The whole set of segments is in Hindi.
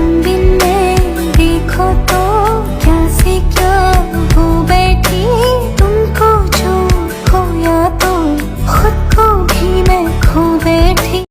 तुम दिन में देखो तो क्या से क्या हो बैठी तुमको जो खोया तो खुद को भी मैं खो बैठी।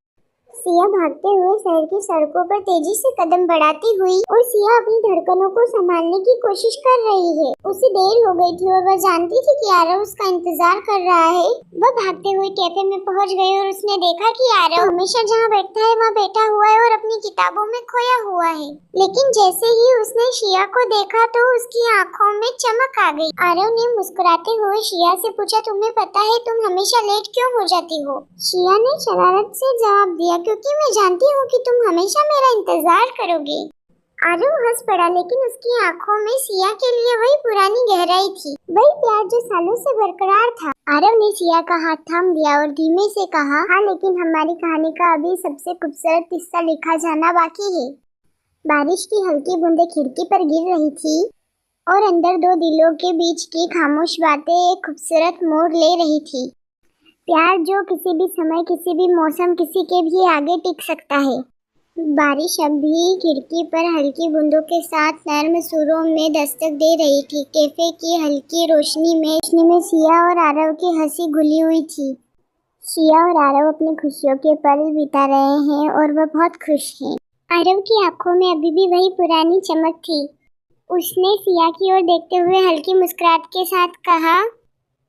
सिया भागते हुए शहर की सड़कों पर तेजी से कदम बढ़ाती हुई और सिया अपनी धड़कनों को संभालने की कोशिश कर रही है। उसे देर हो गई थी और वह जानती थी कि आरव उसका इंतजार कर रहा है। वह भागते हुए कैफे में पहुंच गई और उसने देखा कि आरव हमेशा जहां बैठता है वहां बैठा हुआ है और अपनी किताबों में खोया हुआ है। लेकिन जैसे ही उसने शिया को देखा तो उसकी आँखों में चमक आ गई। आरव ने मुस्कुराते हुए शिया से पूछा, तुम्हें पता है तुम हमेशा लेट क्यों हो जाती हो? शिया ने शरारत से जवाब दिया, क्योंकि मैं जानती हूँ कि तुम हमेशा मेरा इंतजार करोगे। आरव हंस पड़ा, लेकिन उसकी आंखों में सिया के लिए वही पुरानी गहराई थी, वही प्यार जो सालों से बरकरार था। आरव ने सिया का हाथ थाम दिया और धीमे से कहा, हाँ लेकिन हमारी कहानी का अभी सबसे खूबसूरत हिस्सा लिखा जाना बाकी है। बारिश की हल्की बूंदें खिड़की पर गिर रही थी और अंदर दो दिलों के बीच की खामोश बातें एक खूबसूरत मोड़ ले रही थी। प्यार जो किसी भी समय, किसी भी मौसम, किसी के भी आगे टिक सकता है। बारिश अब भी खिड़की पर हल्की बूंदों के साथ नर्म सुरों में दस्तक दे रही थी। कैफे की हल्की रोशनी में सिया और आरव की हंसी घुली हुई थी। सिया और आरव अपनी खुशियों के पल बिता रहे हैं और वह बहुत खुश हैं। आरव की आंखों में अभी भी वही पुरानी चमक थी। उसने सिया की ओर देखते हुए हल्की मुस्कुराहट के साथ कहा,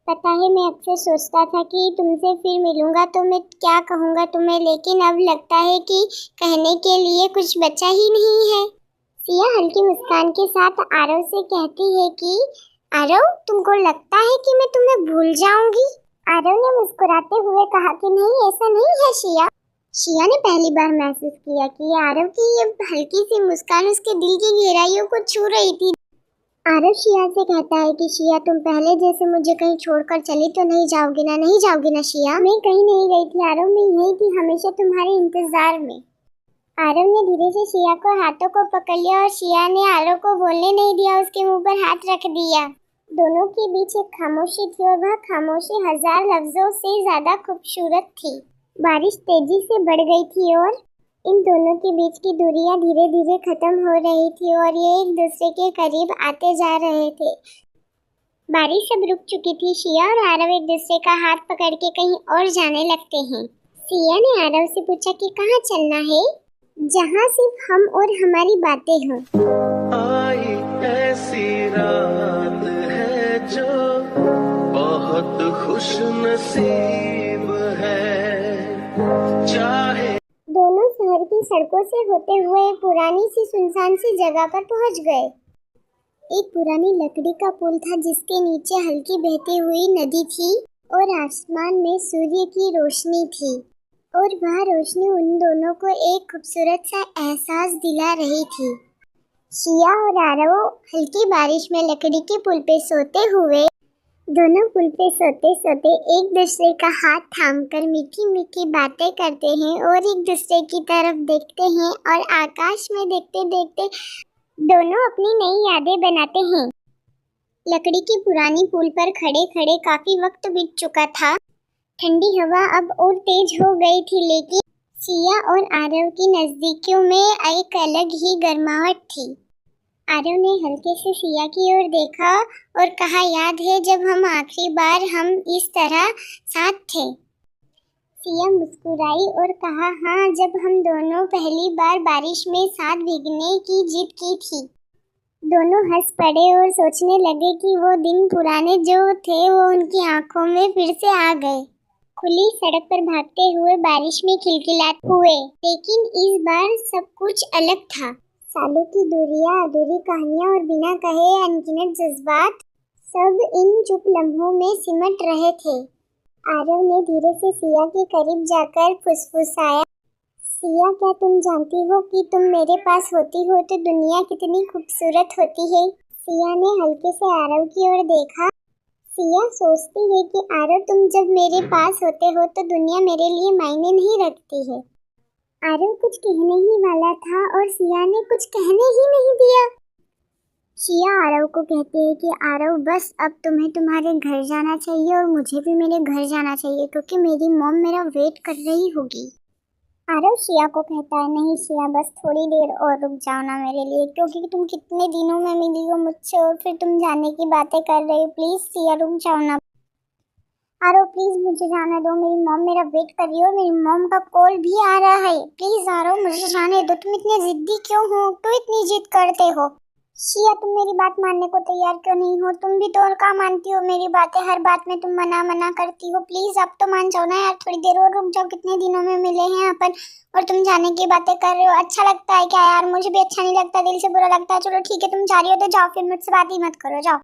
पता है मैं अक्सर सोचता था कि तुमसे फिर मिलूंगा तो मैं क्या कहूँगा तुम्हें, लेकिन अब लगता है कि कहने के लिए कुछ बचा ही नहीं है। सिया हल्की मुस्कान के साथ आरव से कहती है कि आरव, तुमको लगता है कि मैं तुम्हें भूल जाऊंगी? आरव ने मुस्कुराते हुए कहा कि नहीं, ऐसा नहीं है शिया। शिया ने पहली बार महसूस किया कि आरव की ये हल्की सी मुस्कान उसके दिल की गहराइयों को छू रही थी। आरव शिया से कहता है कि शिया, तुम पहले जैसे मुझे कहीं छोड़कर चली तो नहीं जाओगी ना? नहीं जाओगी ना शिया? मैं कहीं नहीं गई थी आरव, मैं यही थी हमेशा तुम्हारे इंतजार में। आरव ने धीरे से शिया को हाथों को पकड़ लिया और शिया ने आरव को बोलने नहीं दिया, उसके मुंह पर हाथ रख दिया। दोनों के बीच एक खामोशी थी और वह खामोशी हजार लफ्जों से ज्यादा खूबसूरत थी। बारिश तेजी से बढ़ गई थी और इन दोनों के बीच की दूरियां धीरे धीरे खत्म हो रही थी और ये एक दूसरे के करीब आते जा रहे थे। बारिश अब रुक चुकी थी। शिया और आरव एक दूसरे का हाथ पकड़ के कहीं और जाने लगते हैं। सिया ने आरव से पूछा कि कहाँ चलना है? जहाँ सिर्फ हम और हमारी बातें हों। आई ऐसी रात है जो बहुत खुश नसीब है, चाहे दोनों शहर की सड़कों से होते हुए एक पुरानी सी सुनसान सी जगह पर पहुंच गए। एक पुरानी लकड़ी का पुल था जिसके नीचे हल्की बहती हुई नदी थी और आसमान में सूर्य की रोशनी थी और वह रोशनी उन दोनों को एक खूबसूरत सा एहसास दिला रही थी। शिया और आरव हल्की बारिश में लकड़ी के पुल पे सोते हुए, दोनों पुल पे सोते सोते एक दूसरे का हाथ थामकर मीठी मीठी बातें करते हैं और एक दूसरे की तरफ देखते हैं और आकाश में देखते देखते दोनों अपनी नई यादें बनाते हैं। लकड़ी की पुरानी पुल पर खड़े खड़े काफी वक्त बीत चुका था। ठंडी हवा अब और तेज हो गई थी, लेकिन सिया और आरव की नजदीकियों में एक अलग ही गर्माहट थी। आरव ने हल्के से सिया की ओर देखा और कहा, याद है जब हम आखिरी बार हम इस तरह साथ थे? सिया मुस्कुराई और कहा, हाँ, जब हम दोनों पहली बार बारिश में साथ भीगने की जिद की थी। दोनों हंस पड़े और सोचने लगे कि वो दिन पुराने जो थे वो उनकी आंखों में फिर से आ गए। खुली सड़क पर भागते हुए बारिश में खिलखिलाते हुए, लेकिन इस बार सब कुछ अलग था। सालों की दूरियां, अधूरी कहानियां और बिना कहे अनगिनत जज्बात सब इन चुप लम्हों में सिमट रहे थे। आरव ने धीरे से सिया के करीब जाकर फुसफुसाया, सिया, क्या तुम जानती हो कि तुम मेरे पास होती हो तो दुनिया कितनी खूबसूरत होती है? सिया ने हल्के से आरव की ओर देखा। सिया सोचती है कि आरव, तुम जब मेरे पास होते हो तो दुनिया मेरे लिए मायने नहीं रखती है। आरव कुछ कहने ही वाला था और सिया ने कुछ कहने ही नहीं दिया। सिया आरव को कहती है कि आरव, बस अब तुम्हें तुम्हारे घर जाना चाहिए और मुझे भी मेरे घर जाना चाहिए, क्योंकि मेरी मॉम मेरा वेट कर रही होगी। आरव शिया को कहता है, नहीं शिया बस थोड़ी देर और रुक जाओ ना मेरे लिए, क्योंकि तुम कितने दिनों में मिली हो मुझसे और फिर तुम जाने की बातें कर रही हो। प्लीज शिया रुक जाओ ना। आरव प्लीज मुझे जाने दो, मेरी मॉम मेरा वेट कर रही है और मेरी मॉम का कॉल भी आ रहा है। प्लीज आरव मुझे जाने दो। तुम इतने जिद्दी क्यों हो, क्यों इतनी जिद करते हो? शिया तुम मेरी बात मानने को तैयार क्यों नहीं हो? तुम भी तो और क्या मानती हो मेरी बातें, हर बात में तुम मना मना करती हो। प्लीज अब तो मान जाओ ना यार, थोड़ी देर और रुक जाओ, कितने दिनों में मिले हैं अपन और तुम जाने की बातें कर रहे हो। अच्छा लगता है क्या यार? मुझे भी अच्छा नहीं लगता, दिल से बुरा लगता है। चलो ठीक है तुम जा रही हो तो जाओ, फिर मुझसे बात ही मत करो, जाओ।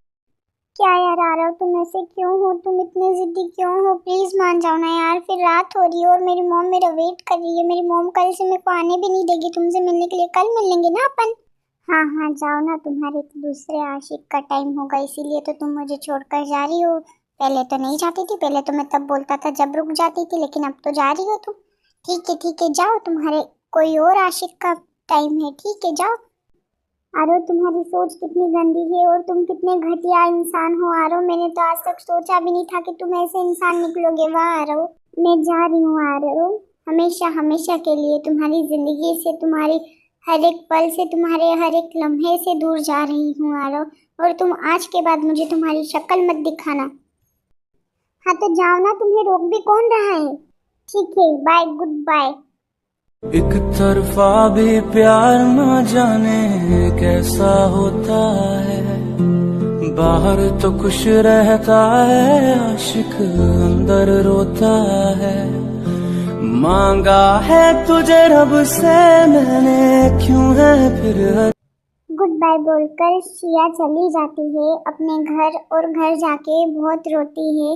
क्या यार आ रहा हो तुम, ऐसे क्यों हो? तुम इतने जिद्दी क्यों हो? प्लीज मान जाओ ना यार, फिर रात हो रही है और मेरी मॉम मेरा वेट कर रही है। मेरी मॉम कल से मेरे को आने भी नहीं देगी तुमसे मिलने के लिए। कल मिलेंगे ना अपन। हाँ हाँ जाओ ना, तुम्हारे तो दूसरे आशिक का टाइम होगा इसीलिए तो तुम मुझे छोड़कर जा रही हो। पहले तो नहीं जाती थी, पहले तो मैं तब बोलता था जब रुक जाती थी, लेकिन अब तो जा रही हो तुम। ठीक है जाओ, तुम्हारे कोई और आशिक का टाइम है, ठीक है जाओ। आरो तुम्हारी सोच कितनी गंदी है और तुम कितने घटिया इंसान हो आरो। मैंने तो आज तक सोचा भी नहीं था कि तुम ऐसे इंसान निकलोगे। वाह आरो, मैं जा रही हूँ आरो, हमेशा हमेशा के लिए तुम्हारी जिंदगी से, तुम्हारी हर एक पल से, तुम्हारे हर एक लम्हे से दूर जा रही हूँ आरो। और तुम आज के बाद मुझे तुम्हारी शक्ल मत दिखाना। हाँ तो जाओ ना, तुम्हें रोक भी कौन रहा है। ठीक है बाय, गुड बाय। एक तरफा भी प्यार न जाने कैसा होता है, बाहर तो खुश रहता है आशिक अंदर रोता है। मांगा है तुझे रब से मैंने, क्यों है फिर गुड बाय बोलकर शिया चली जाती है अपने घर और घर जाके बहुत रोती है।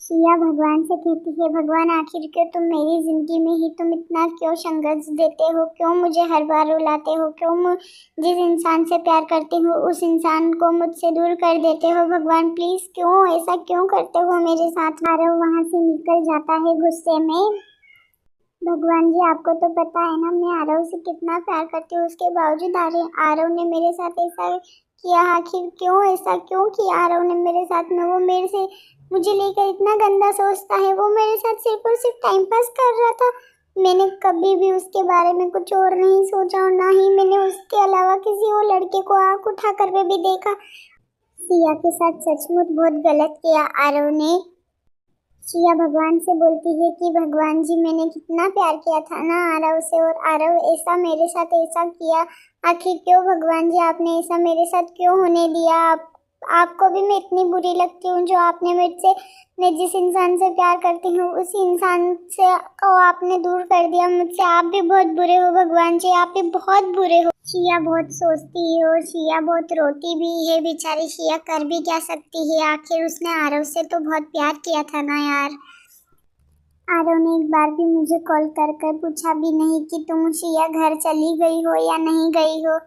शिया भगवान से कहती है, भगवान आखिर क्यों तुम मेरी जिंदगी में ही तुम इतना क्यों संघर्ष देते हो, क्यों मुझे हर बार रुलाते हो, क्यों जिस इंसान से प्यार करती हूँ उस इंसान को मुझसे दूर कर देते हो। भगवान प्लीज क्यों ऐसा क्यों करते हो मेरे साथ। आरव वहाँ से निकल जाता है गुस्से में। भगवान जी आपको तो पता है ना मैं आरव से कितना प्यार करती हूँ, उसके बावजूद आरव ने मेरे साथ ऐसा किया। आखिर क्यों ऐसा क्यों किया आरव ने मेरे साथ में? वो मेरे से मुझे लेकर इतना गंदा सोचता है। वो मेरे साथ सिर्फ और सिर्फ टाइम पास कर रहा था। मैंने कभी भी उसके बारे में कुछ और नहीं सोचा और ना ही मैंने उसके अलावा किसी और लड़के को आंख उठा कर भी देखा। सिया के साथ सचमुच बहुत गलत किया आरव ने। शिया भगवान से बोलती है कि भगवान जी मैंने कितना प्यार किया था ना आरव से, और आरव ऐसा मेरे साथ ऐसा किया। आखिर क्यों भगवान जी आपने ऐसा मेरे साथ क्यों होने दिया? आपको भी मैं इतनी बुरी लगती हूँ जो आपने मुझसे, मैं जिस इंसान से प्यार करती हूँ उस इंसान से को आपने दूर कर दिया मुझसे। आप भी बहुत बुरे हो भगवान जी, आप भी बहुत बुरे हो। शिया बहुत सोचती है और शिया बहुत रोती भी है। बेचारी शिया कर भी क्या सकती है, आखिर उसने आरव से तो बहुत प्यार किया था ना यार। आरव ने एक बार भी मुझे कॉल कर कर पूछा भी नहीं कि तुम शिया घर चली गई हो या नहीं गई हो।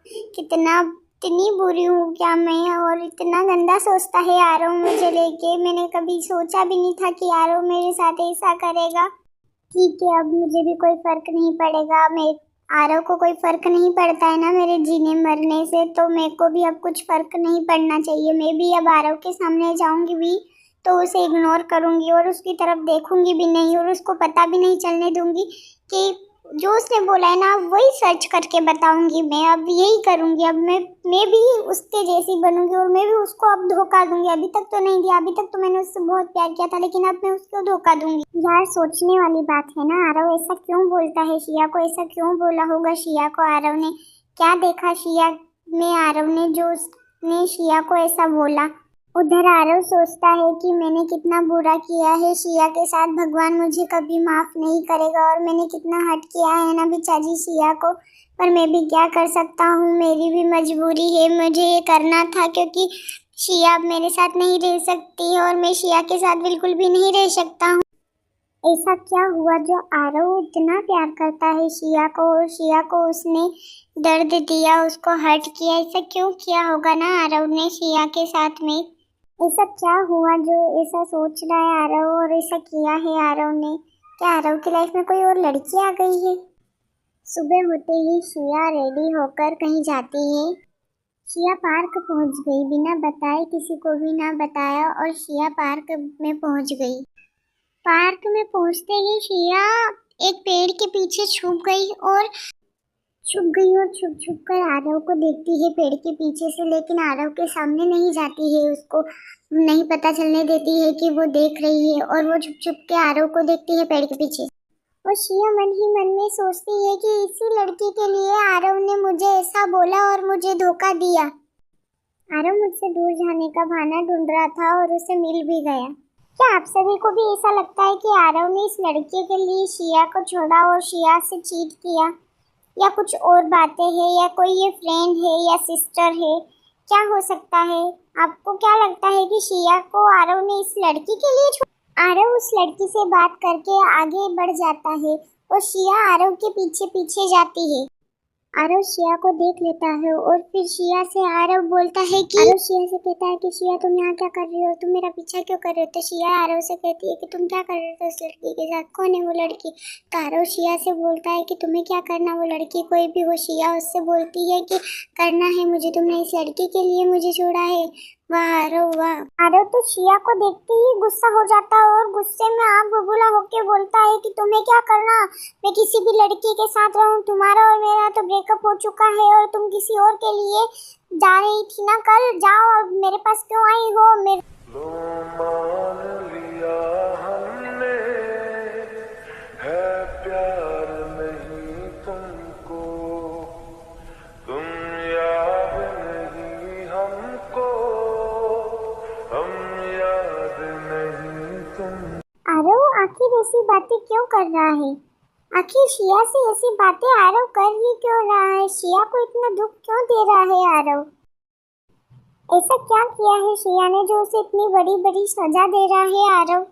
इतनी बुरी हूँ क्या मैं? और इतना गंदा सोचता है आरव मुझे लेके। मैंने कभी सोचा भी नहीं था कि आरव मेरे साथ ऐसा करेगा। ठीक है अब मुझे भी कोई फर्क नहीं पड़ेगा, मैं आरव को कोई फर्क नहीं पड़ता है ना मेरे जीने मरने से, तो मेरे को भी अब कुछ फर्क नहीं पड़ना चाहिए। मैं भी अब आरव के सामने जाऊंगी भी तो उसे इग्नोर करूंगी और उसकी तरफ देखूंगी भी नहीं और उसको पता भी नहीं चलने दूंगी कि जो उसने बोला है ना वही सर्च करके बताऊंगी। मैं अब यही करूंगी। अब मैं भी उसके जैसी बनूंगी और मैं भी उसको अब धोखा दूंगी। अभी तक तो नहीं दिया, अभी तक तो मैंने उससे बहुत प्यार किया था, लेकिन अब मैं उसको धोखा दूंगी। यार सोचने वाली बात है ना, आरव ऐसा क्यों बोलता है शिया को? ऐसा क्यों बोला होगा शिया को आरव ने? क्या देखा शिया में आरव ने जो उसने शिया को ऐसा बोला? उधर आरव सोचता है कि मैंने कितना बुरा किया है शिया के साथ, भगवान मुझे कभी माफ नहीं करेगा और मैंने कितना हर्ट किया है ना बेचारी शिया को। पर मैं भी क्या कर सकता हूँ, मेरी भी मजबूरी है, मुझे ये करना था क्योंकि शिया अब मेरे साथ नहीं रह सकती है और मैं शिया के साथ बिल्कुल भी नहीं रह सकता हूँ। ऐसा क्या हुआ जो आरव इतना प्यार करता है शिया को और शिया को उसने दर्द दिया, उसको हर्ट किया? ऐसा क्यों किया होगा ना आरव ने शिया के साथ में? ऐसा क्या हुआ जो ऐसा सोच रहा है आरव और ऐसा किया है आरव ने? क्या आरव की लाइफ में कोई और लड़की आ गई है? सुबह होते ही शिया रेडी होकर कहीं जाती है। शिया पार्क पहुंच गई बिना बताए, किसी को भी ना बताया, और शिया पार्क में पहुंच गई। पार्क में पहुंचते ही शिया एक पेड़ के पीछे छुप गई और छुप छुप कर आरव को देखती है पेड़ के पीछे से, लेकिन आरव के सामने नहीं जाती है, उसको नहीं पता चलने देती है कि वो देख रही है, और वो छुप छुप के आरव को देखती है पेड़ के पीछे। और शिया मन ही मन में सोचती है कि इसी लड़की के लिए आरव ने मुझे ऐसा बोला और मुझे धोखा दिया। आरव मुझसे दूर जाने का बहाना ढूंढ रहा था और उसे मिल भी गया। क्या आप सभी को भी ऐसा लगता है कि आरव ने इस लड़के के लिए शिया को छोड़ा और शिया से चीट किया, या कुछ और बातें हैं, या कोई ये फ्रेंड है या सिस्टर है? क्या हो सकता है? आपको क्या लगता है कि शिया को आरव ने इस लड़की के लिए आरव उस लड़की से बात करके आगे बढ़ जाता है और शिया आरव के पीछे पीछे जाती है। आरव शिया को देख लेता है और फिर शिया से आरव बोलता है कि आरव शिया से कहता है कि शिया तुम यहाँ क्या कर रही हो, तुम मेरा पीछा क्यों कर रहे हो? तो शिया आरव से कहती है कि तुम क्या कर रहे थे उस लड़की के साथ, कौन है वो लड़की? तो आरव शिया से बोलता है कि तुम्हें क्या करना, वो लड़की कोई भी हो। शिया उससे बोलती है कि करना है मुझे, तुमने इस लड़की के लिए मुझे छोड़ा है। वाह आरव वाह। आरव तो शिया को देखते ही गुस्सा हो जाता है और गुस्से में आग बबूला होके बोलता है कि तुम्हें क्या करना, मैं किसी भी लड़की के साथ रहूं, तुम्हारा और मेरा तो ब्रेकअप हो चुका है और तुम किसी और के लिए जा रही थी ना कल, जाओ अब मेरे पास क्यों आई हो? मान लिया हमने है प्यार नहीं तुमको, तुम याद नहीं हमको, हम याद नहीं तुम। आरव आखिर ऐसी बातें क्यों कर रहा है? आखिर शिया से ऐसी बातें आरव कर ही क्यों रहा है? शिया को इतना दुख क्यों दे रहा है आरव? ऐसा क्या किया है शिया ने जो उसे इतनी बड़ी बड़ी सजा दे रहा है आरव?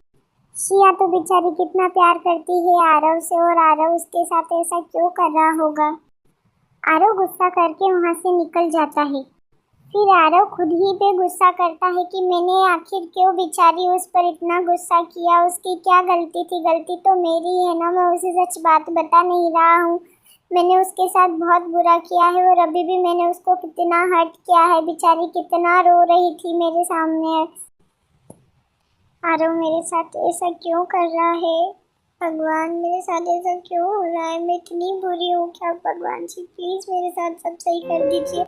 शिया तो बेचारी कितना प्यार करती है आरव से, और आरव उसके साथ ऐसा क्यों कर रहा होगा? आरव गुस्सा करके वहां से निकल जाता है। फिर आरव खुद ही पे गुस्सा करता है कि मैंने आखिर क्यों बेचारी उस पर इतना गुस्सा किया, उसकी क्या गलती थी? गलती तो मेरी है ना, मैं उसे सच बात बता नहीं रहा हूँ। मैंने उसके साथ बहुत बुरा किया है और अभी भी मैंने उसको कितना हर्ट किया है, बेचारी कितना रो रही थी मेरे सामने। आरव मेरे साथ ऐसा क्यों कर रहा है? भगवान मेरे साथ ऐसा क्यों हो रहा है? मैं इतनी बुरी हूँ क्या? भगवान जी प्लीज मेरे साथ सब सही कर दीजिए,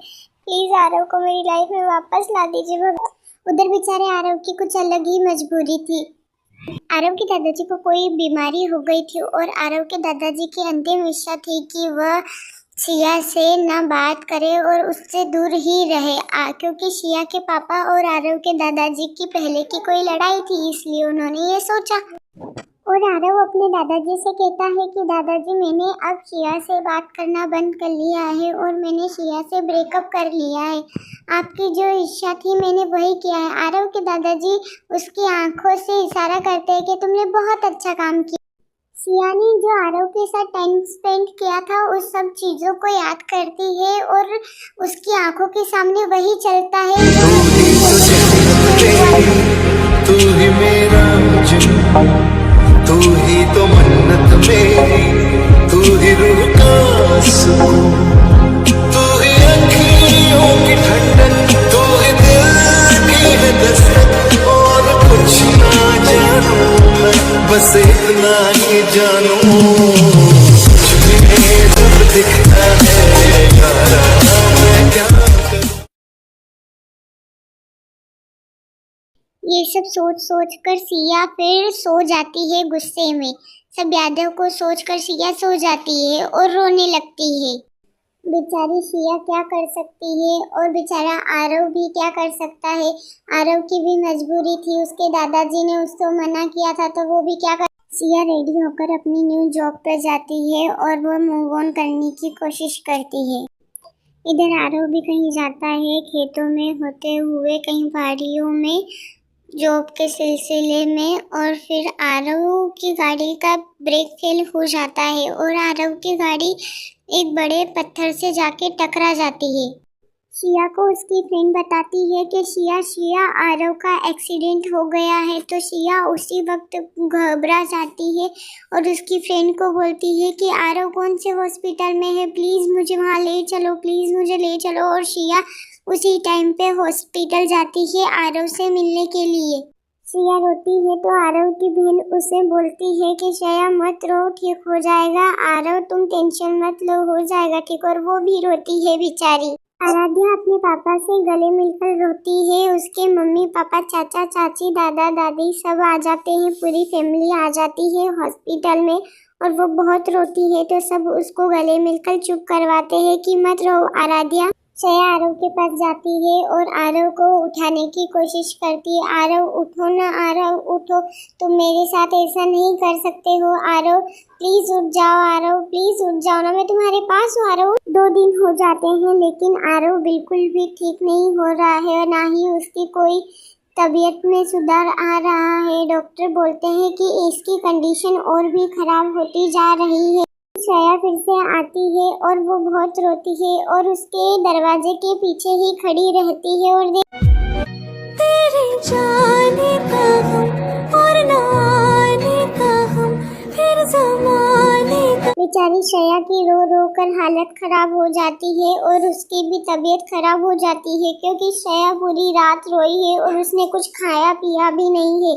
प्लीज आरव को मेरी लाइफ में वापस ला दीजिए भगवान। उधर बेचारे आरव की कुछ अलग ही मजबूरी थी। आरव के दादाजी को कोई बीमारी हो गई थी और आरव के दादाजी की अंतिम इच्छा थी कि वह शिया से न बात करे और उससे दूर ही रहे, क्योंकि शिया के पापा और आरव के दादाजी की पहले की कोई लड़ाई थी, इसलिए उन्होंने ये सोचा। और आरव अपने दादाजी से कहता है कि दादाजी मैंने अब शिया से बात करना बंद कर लिया है और मैंने शिया से ब्रेकअप कर लिया है, आपकी जो इच्छा थी मैंने वही किया है। आरव के दादाजी उसकी आंखों से इशारा करते हैं कि तुमने बहुत अच्छा काम किया। शिया ने जो आरव के साथ टाइम स्पेंड किया था उस सब चीजों को याद करती है और उसकी आंखों के सामने वही चलता है तू ही मेरा जुनून, तू ही तो मन्नत मेरी, तू ही रूह का सुकून, तू ही अखियों की ठंडक, तू ही दिल की है दस्तक, और कुछ ना जानूं मैं, बस इतना ही जानूं तुझमें जब दिखता है यारा मैं क्या करूं। ये सब सोच सोच कर सिया फिर सो जाती है गुस्से में। सब यादों को सोचकर सिया सो जाती है और रोने लगती है। बेचारी सिया क्या कर सकती है और बेचारा आरव भी क्या कर सकता है? आरव की भी मजबूरी थी, उसके दादाजी ने उसको मना किया था तो वो भी क्या कर। सिया रेडी होकर अपनी न्यू जॉब पर जाती है और वो मूव ऑन करने की कोशिश करती है। इधर आरव भी कहीं जाता है, खेतों में होते हुए कहीं पहाड़ियों में जॉब के सिलसिले में, और फिर आरव की गाड़ी का ब्रेक फेल हो जाता है और आरव की गाड़ी एक बड़े पत्थर से जाके टकरा जाती है। शिया को उसकी फ्रेंड बताती है कि शिया आरव का एक्सीडेंट हो गया है, तो शिया उसी वक्त घबरा जाती है और उसकी फ्रेंड को बोलती है कि आरव कौन से हॉस्पिटल में है, प्लीज़ मुझे वहाँ ले चलो, प्लीज़ मुझे ले चलो। और शिया उसी टाइम पे हॉस्पिटल जाती है आरव से मिलने के लिए। श्रेया रोती है तो आरव की बहन उसे बोलती है कि श्रेया मत रो, ठीक हो जाएगा। आरव तुम टेंशन मत लो, हो जाएगा ठीक। और वो भी रोती है बेचारी। आराध्या अपने पापा से गले मिलकर रोती है। उसके मम्मी पापा, चाचा चाची, दादा दादी सब आ जाते हैं, पूरी फैमिली आ जाती है हॉस्पिटल में और वो बहुत रोती है तो सब उसको गले मिलकर चुप करवाते हैं कि मत रो आराध्या। श्रेया आरव के पास जाती है और आरव को उठाने की कोशिश करती है। आरव उठो ना, आरव उठो, तुम मेरे साथ ऐसा नहीं कर सकते हो। आरव प्लीज उठ जाओ, आरव प्लीज उठ जाओ ना, मैं तुम्हारे पास हूँ। आरव 2 दिन हो जाते हैं लेकिन आरव बिल्कुल भी ठीक नहीं हो रहा है और ना ही उसकी कोई तबीयत में सुधार आ रहा है। डॉक्टर बोलते हैं कि इसकी कंडीशन और भी खराब होती जा रही है। श्रेया फिर से आती है और वो बहुत रोती है और उसके दरवाजे के पीछे ही खड़ी रहती है और तेरे जाने का हम और ना आने का हम, फिर ज़माने का। बेचारी श्रेया की रो रो कर हालत खराब हो जाती है और उसकी भी तबीयत खराब हो जाती है क्योंकि श्रेया पूरी रात रोई है और उसने कुछ खाया पिया भी नहीं है।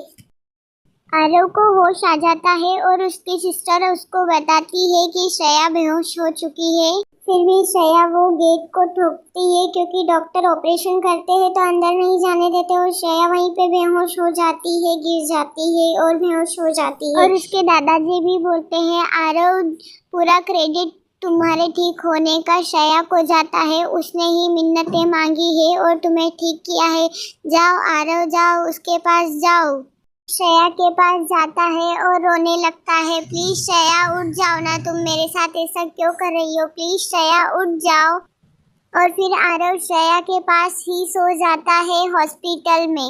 आरव को होश आ जाता है और उसकी सिस्टर उसको बताती है कि श्रेया बेहोश हो चुकी है। फिर भी श्रेया वो गेट को ठोकती है क्योंकि डॉक्टर ऑपरेशन करते हैं तो अंदर नहीं जाने देते और श्रेया वहीं पे बेहोश हो जाती है, गिर जाती है और बेहोश हो जाती है। और उसके दादाजी भी बोलते हैं आरव पूरा क्रेडिट तुम्हारे ठीक होने का श्रेया को जाता है, उसने ही मिन्नतें मांगी है और तुम्हें ठीक किया है। जाओ आरव जाओ, उसके पास जाओ। श्रेया के पास जाता है और रोने लगता है। प्लीज श्रेया उठ जाओ ना, तुम मेरे साथ ऐसा क्यों कर रही हो, प्लीज श्रेया उठ जाओ। और फिर आरव श्रेया के पास ही सो जाता है हॉस्पिटल में।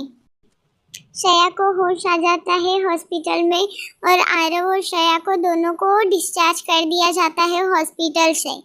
श्रेया को होश आ जाता है हॉस्पिटल में और आरव और श्रेया को दोनों को डिस्चार्ज कर दिया जाता है हॉस्पिटल से।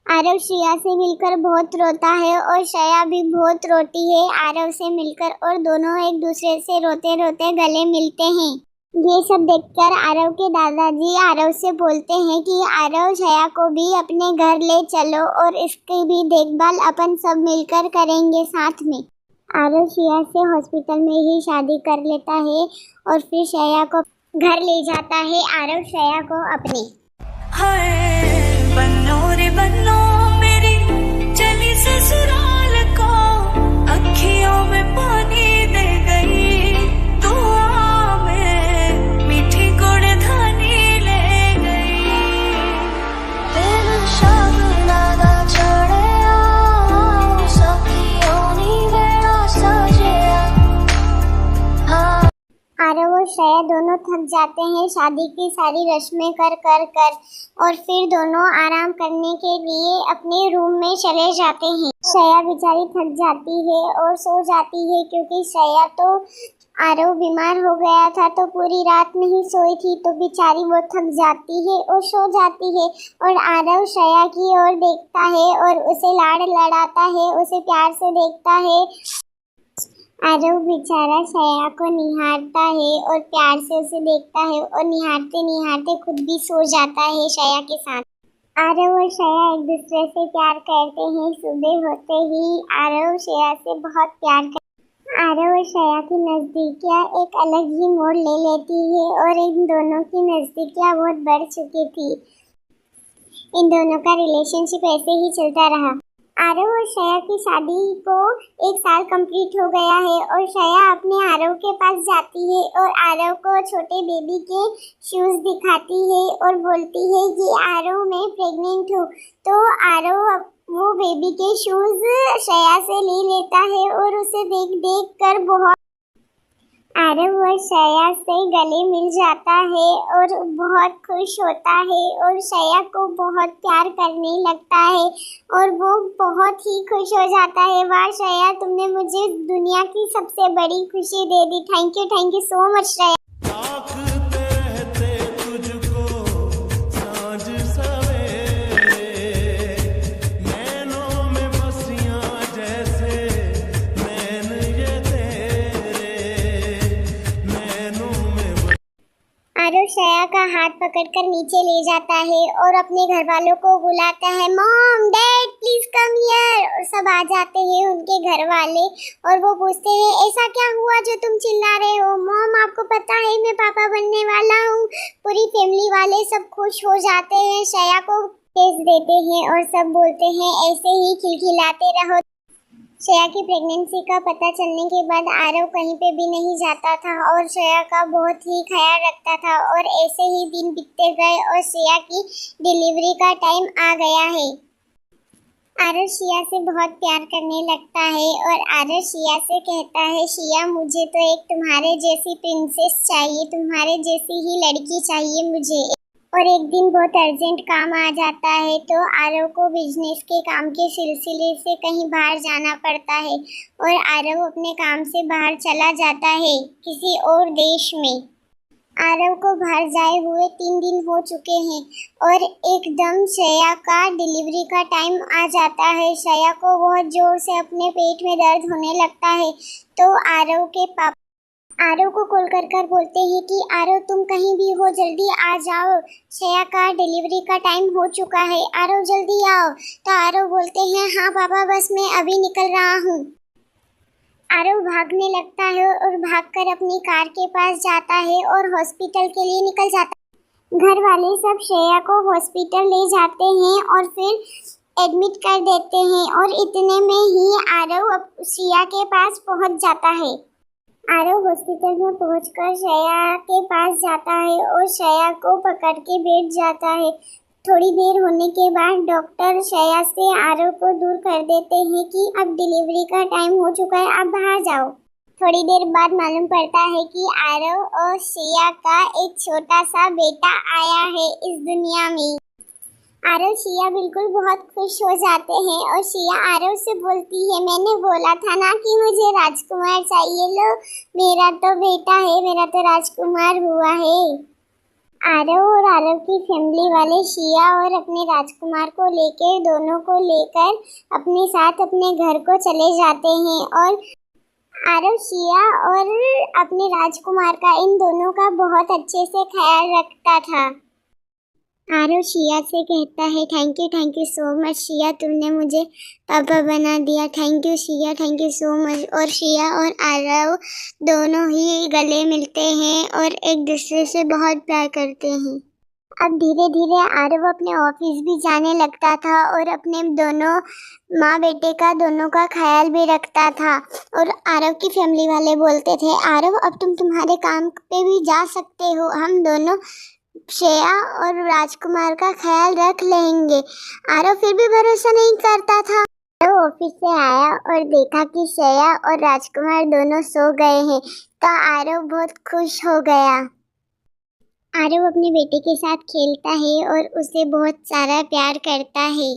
आरव श्रेया से मिलकर बहुत रोता है और श्रेया भी बहुत रोती है आरव से मिलकर और दोनों एक दूसरे से रोते रोते गले मिलते हैं। ये सब देखकर आरव के दादाजी आरव से बोलते हैं कि आरव श्रेया को भी अपने घर ले चलो और इसकी भी देखभाल अपन सब मिलकर करेंगे साथ में। आरव श्रेया से हॉस्पिटल में ही शादी कर लेता है और फिर श्रेया को घर ले जाता है आरव श्रेया को अपने। बन्नो रे बन्नो मेरी चली ससुराल को, अखियों में पानी दे गई दुआ में मीठी गुड़ धानी ले गई। तेरा शागुनागा छोड़या सखियों नी वेड़ा सजया। आरव और श्रेया दोनों थक जाते हैं शादी की सारी रस्में कर कर कर और फिर दोनों आराम करने के लिए अपने रूम में चले जाते हैं। श्रेया बेचारी थक जाती है और सो जाती है क्योंकि श्रेया तो आरव बीमार हो गया था तो पूरी रात नहीं सोई थी तो बेचारी वो थक जाती है और सो जाती है। और आरव श्रेया की ओर देखता है और उसे लाड़ लड़ाता है, उसे प्यार से देखता है। आरव बेचारा श्रेया को निहारता है और प्यार से उसे देखता है और निहारते निहारते खुद भी सो जाता है श्रेया के साथ। आरव और श्रेया एक दूसरे से प्यार करते हैं। सुबह होते ही आरव श्रेया से बहुत प्यार करते। आरव और श्रेया की नजदीकियां एक अलग ही मोड़ ले लेती है और इन दोनों की नजदीकियां बहुत बढ़ चुकी थी। इन दोनों का रिलेशनशिप ऐसे ही चलता रहा। आरव और श्रेया की शादी को 1 साल कंप्लीट हो गया है और श्रेया अपने आरव के पास जाती है और आरव को छोटे बेबी के शूज दिखाती है और बोलती है कि आरव मैं प्रेग्नेंट हूँ। तो आरव वो बेबी के शूज श्रेया से ले लेता है और उसे देख देख कर बहुत आरव और श्रेया से गले मिल जाता है और बहुत खुश होता है और श्रेया को बहुत प्यार करने लगता है और वो बहुत ही खुश हो जाता है। वाह श्रेया, तुमने मुझे दुनिया की सबसे बड़ी खुशी दे दी। Thank you so much Shreya. Aarav Shreya का हाथ पकड़कर नीचे ले जाता है और अपने घर वालों को बुलाता है, mom dad please come here. और सब आ जाते हैं उनके घर वाले और वो पूछते हैं ऐसा क्या हुआ जो तुम चिल्ला रहे हो? मॉम आपको पता है मैं पापा बनने वाला हूँ। पूरी फैमिली वाले सब खुश हो जाते हैं, श्रेया को टेस्ट देते हैं और सब बोलते हैं ऐसे ही खिलखिलाते रहो। श्रेया की प्रेगनेंसी का पता चलने के बाद आरव कहीं पे भी नहीं जाता था और श्रेया का बहुत ही ख्याल रखता था और ऐसे ही दिन बीतते गए और श्रेया की डिलीवरी का टाइम आ गया है। आरव शिया से बहुत प्यार करने लगता है और आरव शिया से कहता है शिया मुझे तो एक तुम्हारे जैसी प्रिंसेस चाहिए, तुम्हारे जैसी ही लड़की चाहिए मुझे। और एक दिन बहुत अर्जेंट काम आ जाता है तो आरव को बिजनेस के काम के सिलसिले से कहीं बाहर जाना पड़ता है और आरव अपने काम से बाहर चला जाता है किसी और देश में। आरव को बाहर जाए हुए 3 दिन हो चुके हैं और एकदम श्रेया का डिलीवरी का टाइम आ जाता है। श्रेया को बहुत जोर से अपने पेट में दर्द होने लगता है तो आरव के पापा आरव को कॉल कर बोलते हैं कि आरव तुम कहीं भी हो जल्दी आ जाओ, श्रेया का डिलीवरी का टाइम हो चुका है, आरव जल्दी आओ। तो आरव बोलते हैं हाँ पापा बस मैं अभी निकल रहा हूँ। आरव भागने लगता है और भागकर अपनी कार के पास जाता है और हॉस्पिटल के लिए निकल जाता है। घर वाले सब श्रेया को हॉस्पिटल ले जाते हैं और फिर एडमिट कर देते हैं और इतने में ही आरव श्रेया के पास पहुँच जाता है। आरव हॉस्पिटल में पहुंचकर श्रेया के पास जाता है और श्रेया को पकड़ के बैठ जाता है। थोड़ी देर होने के बाद डॉक्टर श्रेया से आरव को दूर कर देते हैं कि अब डिलीवरी का टाइम हो चुका है, आप बाहर जाओ। थोड़ी देर बाद मालूम पड़ता है कि आरव और श्रेया का एक छोटा सा बेटा आया है इस दुनिया में। आरव शिया बिल्कुल बहुत खुश हो जाते हैं और शिया आरव से बोलती है मैंने बोला था ना कि मुझे राजकुमार चाहिए, लो मेरा तो बेटा है, मेरा तो राजकुमार हुआ है। आरव और आरव की फैमिली वाले शिया और अपने राजकुमार को लेकर दोनों को लेकर अपने साथ अपने घर को चले जाते हैं और आरव शिया और अपने राजकुमार का इन दोनों का बहुत अच्छे से ख्याल रखता था। आरव शिया से कहता है thank you so much Shiya, तुमने मुझे पापा बना दिया, thank you Shiya, thank you so much. और शिया और आरव दोनों ही गले मिलते हैं और एक दूसरे से बहुत प्यार करते हैं। अब धीरे धीरे आरव अपने ऑफिस भी जाने लगता था और अपने दोनों माँ बेटे का दोनों का ख्याल भी रखता था। और आरव की फैमिली वाले बोलते थे आरव अब तुम तुम्हारे काम पे भी जा सकते हो, हम दोनों श्रेया और राजकुमार का ख्याल रख लेंगे। आरव फिर भी भरोसा नहीं करता था। आरव ऑफिस से आया और देखा कि श्रेया और राजकुमार दोनों सो गए हैं तो आरव बहुत खुश हो गया। आरव अपने बेटे के साथ खेलता है और उसे बहुत सारा प्यार करता है।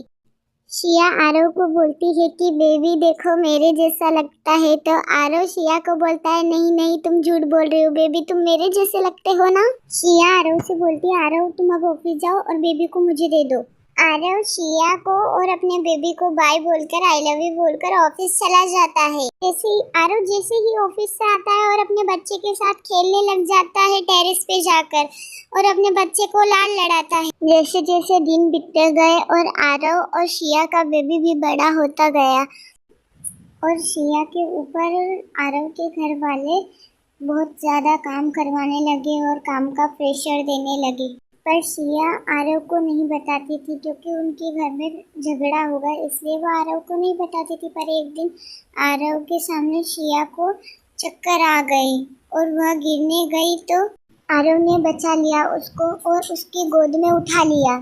शिया आरव को बोलती है कि बेबी देखो मेरे जैसा लगता है तो आरव शिया को बोलता है नहीं नहीं तुम झूठ बोल रहे हो बेबी, तुम मेरे जैसे लगते हो ना। शिया आरव से बोलती है आरव तुम अब ऑफिस जाओ और बेबी को मुझे दे दो। आरव शिया को और अपने बेबी को बाय बोलकर आई लव यू बोलकर ऑफिस चला जाता है। जैसे ही ऑफिस से आता है और अपने बच्चे के साथ खेलने लग जाता है टेरेस पे जाकर और अपने बच्चे को लाड लड़ाता है। जैसे जैसे दिन बीतते गए और आरव और शिया का बेबी भी बड़ा होता गया और शिया के ऊपर आरव के घर वाले बहुत ज़्यादा काम करवाने लगे और काम का प्रेशर देने लगे। पर शिया आरव को नहीं बताती थी क्योंकि उनके घर में झगड़ा होगा इसलिए वो आरव को नहीं बताती थी। पर एक दिन आरव के सामने शिया को चक्कर आ गई और वह गिरने गई तो आरव ने बचा लिया उसको और उसकी गोद में उठा लिया,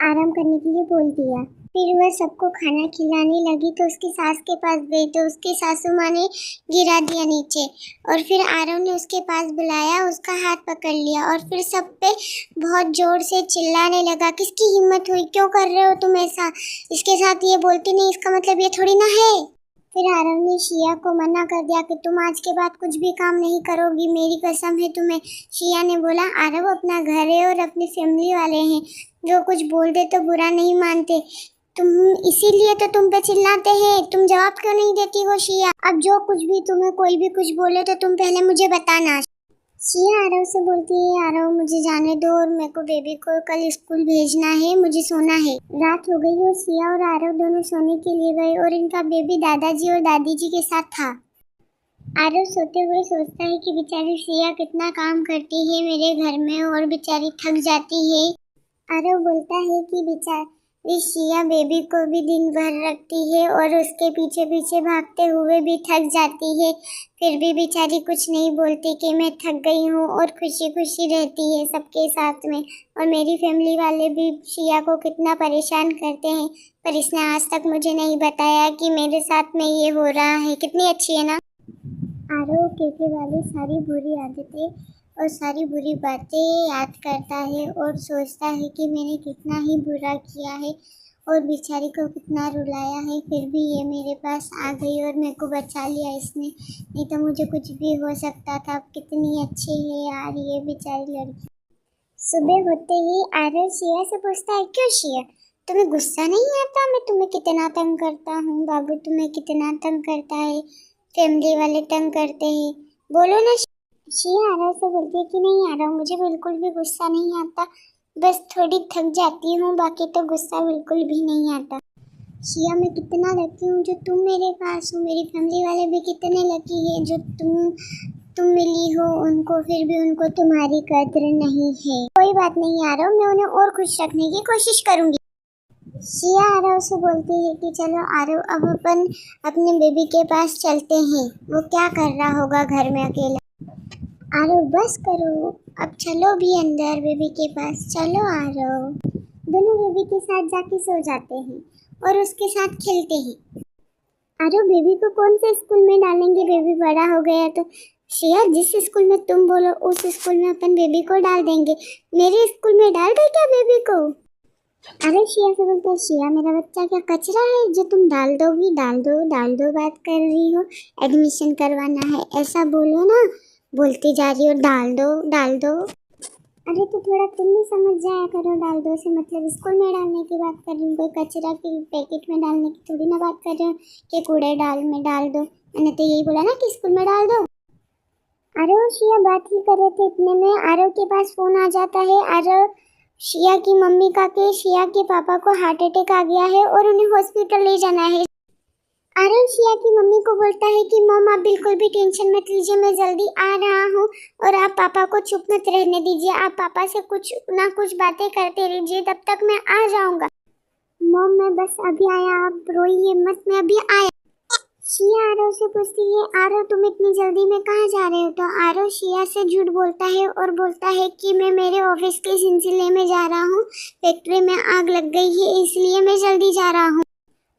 आराम करने के लिए बोल दिया। फिर वह सबको खाना खिलाने लगी तो उसकी सास के पास गई तो उसकी सासू माँ ने गिरा दिया नीचे और फिर आरव ने उसके पास बुलाया, उसका हाथ पकड़ लिया और फिर सब पे बहुत जोर से चिल्लाने लगा किसकी हिम्मत हुई, क्यों कर रहे हो तुम ऐसा, इसके साथ ये बोलती नहीं इसका मतलब ये थोड़ी ना है। फिर आरव ने शिया को मना कर दिया कि तुम आज के बाद कुछ भी काम नहीं करोगी, मेरी कसम है तुम्हें। शिया ने बोला आरव अपना घर है और अपनी फैमिली वाले हैं, जो कुछ बोल दे तो बुरा नहीं मानते, तुम इसीलिए तो तुम पे चिल्लाते हैं, तुम जवाब क्यों नहीं देती हो शिया। अब जो कुछ भी तुम्हें कोई भी कुछ बोले तो तुम पहले मुझे बताना। शिया आरव से बोलती है, आरव मुझे जाने दो और मेरे को बेबी को कल स्कूल भेजना है, मुझे सोना है। रात हो गई और शिया और आरव दोनों सोने के लिए गए और इनका बेबी दादाजी और दादी जी के साथ था। आरव सोते हुए सोचता है कि बेचारी शिया कितना काम करती है मेरे घर में और बेचारी थक जाती है। आरव बोलता है कि बेचारी शिया बेबी को भी दिन भर रखती है और उसके पीछे पीछे भागते हुए भी थक जाती है, फिर भी बेचारी कुछ नहीं बोलती कि मैं थक गई हूँ और खुशी खुशी रहती है सबके साथ में। और मेरी फैमिली वाले भी शिया को कितना परेशान करते हैं, पर इसने आज तक मुझे नहीं बताया कि मेरे साथ में ये हो रहा है। कितनी अच्छी है ना। आरव कैफे वाली सारी बुरी आदतें और सारी बुरी बातें याद करता है और सोचता है कि मैंने कितना ही बुरा किया है और बेचारी को कितना रुलाया है, फिर भी ये मेरे पास आ गई और मेरे को बचा लिया इसने, नहीं तो मुझे कुछ भी हो सकता था। कितनी अच्छी है यार ये बेचारी लड़की। सुबह होते ही आरव शिया से पूछता है, क्यों शिया तुम्हें गुस्सा नहीं आता? मैं तुम्हें कितना तंग करता हूँ, बाबू तुम्हें कितना तंग करता है, फैमिली वाले तंग करते हैं, बोलो ना। शिया आरव से बोलती है कि नहीं आरव मुझे बिल्कुल भी गुस्सा नहीं आता, बस थोड़ी थक जाती हूँ, बाकी तो गुस्सा बिल्कुल भी नहीं आता। शिया मैं कितना लकी हूँ जो तुम मेरे पास हो, मेरी फैमिली वाले भी कितने लकी है जो तुम मिली हो उनको, फिर भी उनको तुम्हारी कदर नहीं है। कोई बात नहीं आरव, मैं उन्हें और खुश रखने की कोशिश करूंगी। शिया आरव से बोलती है कि चलो आरव अब अपन अपने बेबी के पास चलते हैं, वो क्या कर रहा होगा घर में अकेला। आरव बस करो, अब चलो भी अंदर बेबी के पास, चलो आरव। दोनों बेबी के साथ जाके सो जाते हैं और उसके साथ खेलते हैं। आरव बेबी को कौन से स्कूल में डालेंगे, बेबी बड़ा हो गया तो। शिया जिस स्कूल में तुम बोलो उस स्कूल में अपन बेबी को डाल देंगे, मेरे स्कूल में डाल दे क्या बेबी को? अरे शिया से बोलते, शिया मेरा बच्चा क्या कचरा है जो तुम डाल दोगी? डाल दो बात कर रही हो, एडमिशन करवाना है ऐसा बोलो ना, बोलती जा रही हो डाल दो। अरे तो थोड़ा तुम भी समझ जाया करो, डाल दो से मतलब स्कूल में डालने की बात कर रही हूँ, कोई कचरा के पैकेट में डालने की थोड़ी ना बात कर रही हूँ कि कूड़े डाल में डाल दो। मैंने तो यही बोला ना कि स्कूल में डाल दो। आरव शिया बात ही कर रहे थे, इतने में आरव के पास फोन आ जाता है। आरव शिया की मम्मी का के शिया के पापा को हार्ट अटैक आ गया है और उन्हें हॉस्पिटल ले जाना है। आरव शिया की मम्मी को बोलता है कि मम आप बिल्कुल भी टेंशन मत लीजिए, मैं जल्दी आ रहा हूँ और आप पापा को चुप मत रहने दीजिए, आप पापा से कुछ ना कुछ बातें करते रहिए, तब तक मैं आ जाऊंगा। मम मैं बस अभी आया, आप रोइए मत, मैं अभी आया। शिया आरव से पूछती है, आरव तुम इतनी जल्दी में कहाँ जा रहे हो? तो आरव शिया से झूठ बोलता है और बोलता है कि मैं मेरे ऑफिस के सिलसिले में जा रहा हूँ, फैक्ट्री में आग लग गई है इसलिए मैं जल्दी जा रहा हूँ।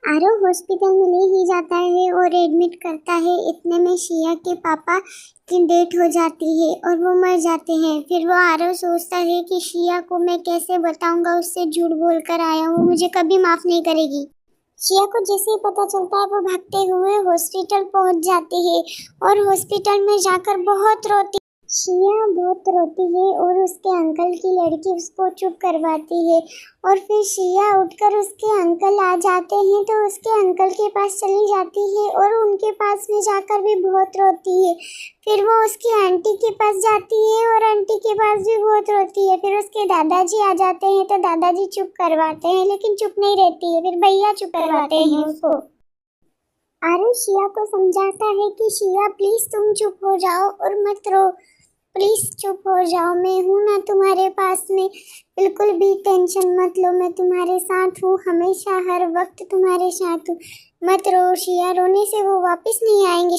आरव हॉस्पिटल में ले ही जाता है और एडमिट करता है, इतने में शिया के पापा की डेथ हो जाती है और वो मर जाते हैं। फिर वो आरव सोचता है कि शिया को मैं कैसे बताऊंगा उससे झूठ बोल कर आया हूँ, मुझे कभी माफ नहीं करेगी। शिया को जैसे ही पता चलता है वो भागते हुए हॉस्पिटल पहुंच जाती है और हॉस्पिटल में जाकर बहुत रोती। शिया बहुत रोती है और उसके अंकल की लड़की उसको चुप करवाती है और फिर शिया उठकर उसके अंकल आ जाते हैं तो उसके अंकल के पास चली जाती है और उनके पास में जाकर भी बहुत रोती है। फिर वो उसकी आंटी के पास जाती है और आंटी के पास भी बहुत रोती है। फिर उसके दादाजी आ जाते हैं तो दादाजी चुप करवाते हैं, लेकिन चुप नहीं रहती है, फिर भैया चुप करवाते हैं उसको। आरव शिया को समझाता है कि शिया प्लीज तुम चुप हो जाओ और मत रो, प्लीज चुप हो जाओ, मैं हूँ ना तुम्हारे पास में, बिल्कुल भी टेंशन मत लो, मैं तुम्हारे साथ हूँ, हमेशा हर वक्त तुम्हारे साथ हूँ, मत रो शिया, रोने से वो वापस नहीं आएंगे।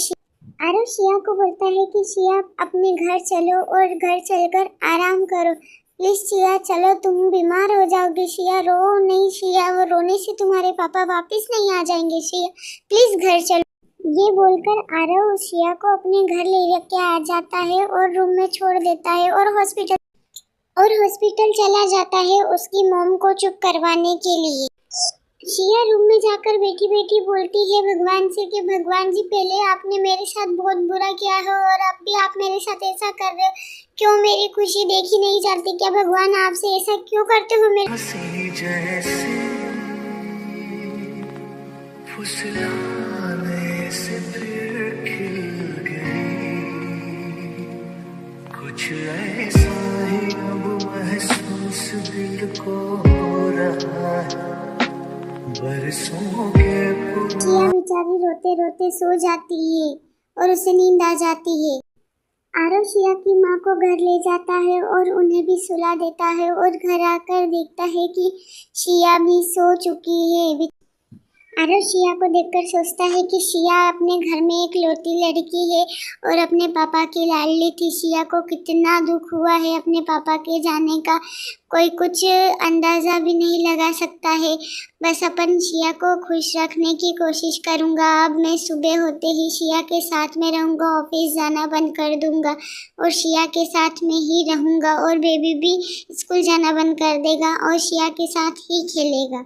आरव शिया को बोलता है कि शिया अपने घर चलो और घर चलकर आराम करो, प्लीज शिया चलो, तुम बीमार हो जाओगे, शिया रो नहीं, शिया वो रोने से तुम्हारे पापा वापस नहीं आ जाएंगे, शिया प्लीज घर चलो। ये बोलकर आरव शिया को अपने घर ले के आ जाता है और रूम में छोड़ देता है और हॉस्पिटल चला जाता है उसकी मॉम को चुप करवाने के लिए। शिया रूम में जाकर बैठी बैठी बोलती है भगवान से कि भगवान जी पहले आपने मेरे साथ बहुत बुरा किया है और अब भी आप मेरे साथ ऐसा कर रहे हो, क्यों मेरी खुशी देखी नहीं जाती? क्या भगवान आपसे ऐसा क्यों करते हो? मेरे हंसी जैसे फुसलाने से फिर खिल गई, कुछ ऐसा ही अब महसूस दिल को हो रहा है बरसों के सिया बेचारी रोते रोते सो जाती है और उसे नींद आ जाती है। आरव सिया की माँ को घर ले जाता है और उन्हें भी सुला देता है और घर आकर देखता है कि सिया भी सो चुकी है। आरव सिया को देखकर सोचता है कि सिया अपने घर में एक लौती लड़की है और अपने पापा की लाडली थी। सिया को कितना दुख हुआ है अपने पापा के जाने का, कोई कुछ अंदाज़ा भी नहीं लगा सकता है। बस अपन सिया को खुश रखने की कोशिश करूँगा। अब मैं सुबह होते ही सिया के साथ में रहूँगा, ऑफिस जाना बंद कर दूँगा और सिया के साथ में ही रहूँगा और बेबी भी स्कूल जाना बंद कर देगा और सिया के साथ ही खेलेगा।